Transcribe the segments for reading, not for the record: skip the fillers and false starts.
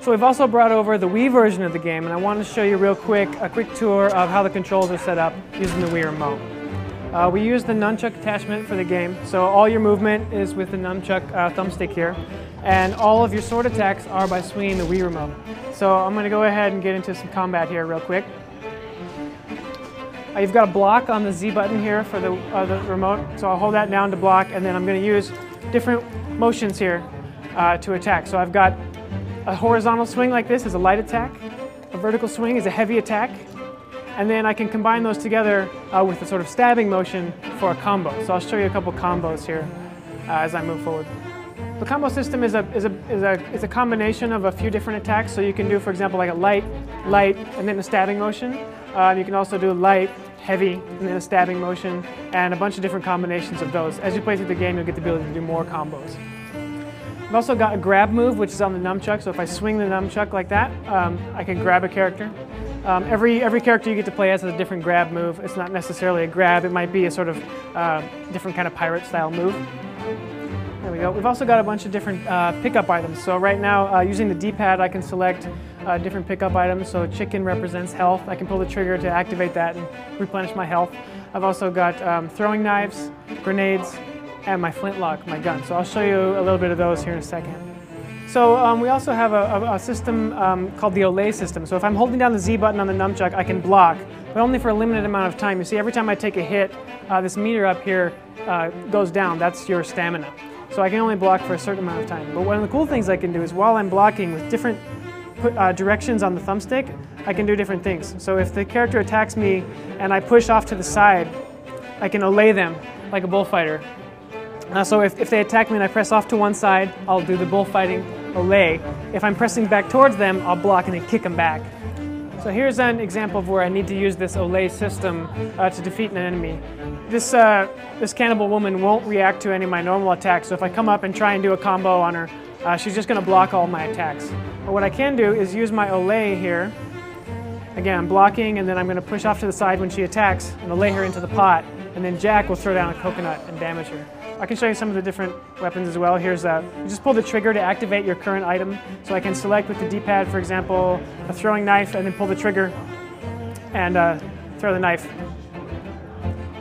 So we've also brought over the Wii version of the game, and I wanted to show you a quick tour of how the controls are set up using the Wii remote. We use the nunchuck attachment for the game, so all your movement is with the nunchuck thumbstick here, and all of your sword attacks are by swinging the Wii remote. So I'm going to go ahead and get into some combat here real quick. You've got a block on the Z button here for the remote, so I'll hold that down to block, and then I'm going to use different motions here to attack. So I've got a horizontal swing like this is a light attack, a vertical swing is a heavy attack, and then I can combine those together with a sort of stabbing motion for a combo. So I'll show you a couple combos here as I move forward. The combo system is a combination of a few different attacks. So you can do, for example, like a light, and then a stabbing motion. You can also do light, heavy, and then a stabbing motion, and a bunch of different combinations of those. As you play through the game, you'll get the ability to do more combos. I've also got a grab move, which is on the nunchuck. So if I swing the nunchuck like that, I can grab a character. Every character you get to play as has a different grab move. It's not necessarily a grab. It might be a sort of different kind of pirate-style move. There we go. We've also got a bunch of different pickup items. So right now, using the D-pad, I can select different pickup items. So chicken represents health. I can pull the trigger to activate that and replenish my health. I've also got throwing knives, grenades, and my flintlock, my gun. So I'll show you a little bit of those here in a second. So we also have a system called the Olay system. So if I'm holding down the Z button on the nunchuck, I can block, but only for a limited amount of time. You see, every time I take a hit, this meter up here goes down. That's your stamina. So I can only block for a certain amount of time. But one of the cool things I can do is while I'm blocking with different directions on the thumbstick, I can do different things. So if the character attacks me and I push off to the side, I can Olay them like a bullfighter. So if they attack me and I press off to one side, I'll do the bullfighting Olay. If I'm pressing back towards them, I'll block and then kick them back. So here's an example of where I need to use this Olay system to defeat an enemy. This cannibal woman won't react to any of my normal attacks, so if I come up and try and do a combo on her, she's just going to block all my attacks. But what I can do is use my Olay here. Again, I'm blocking, and then I'm going to push off to the side when she attacks and Olay her into the pot, and then Jack will throw down a coconut and damage her. I can show you some of the different weapons as well. Here's you just pull the trigger to activate your current item. So I can select with the D-pad, for example, a throwing knife, and then pull the trigger and throw the knife.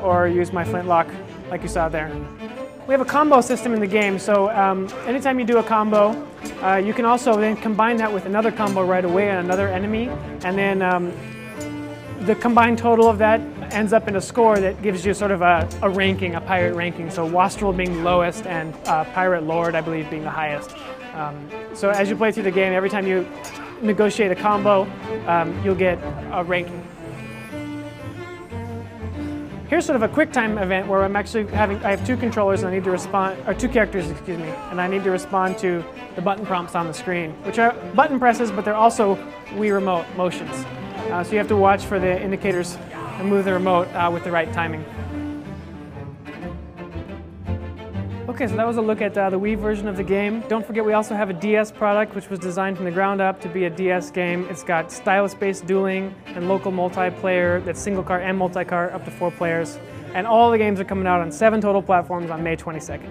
Or use my flintlock, like you saw there. We have a combo system in the game, so anytime you do a combo, you can also then combine that with another combo right away on another enemy, and then the combined total of that ends up in a score that gives you sort of a ranking, a pirate ranking. So Wastrel being the lowest and Pirate Lord, I believe, being the highest. So as you play through the game, every time you negotiate a combo, you'll get a ranking. Here's sort of a quick time event where I'm actually I have two controllers and I need to respond, or two characters, excuse me, and I need to respond to the button prompts on the screen, which are button presses, but they're also Wii remote motions. So you have to watch for the indicators and move the remote with the right timing. Okay, so that was a look at the Wii version of the game. Don't forget we also have a DS product which was designed from the ground up to be a DS game. It's got stylus-based dueling and local multiplayer that's single car and multi-car up to 4 players. And all the games are coming out on 7 total platforms on May 22nd.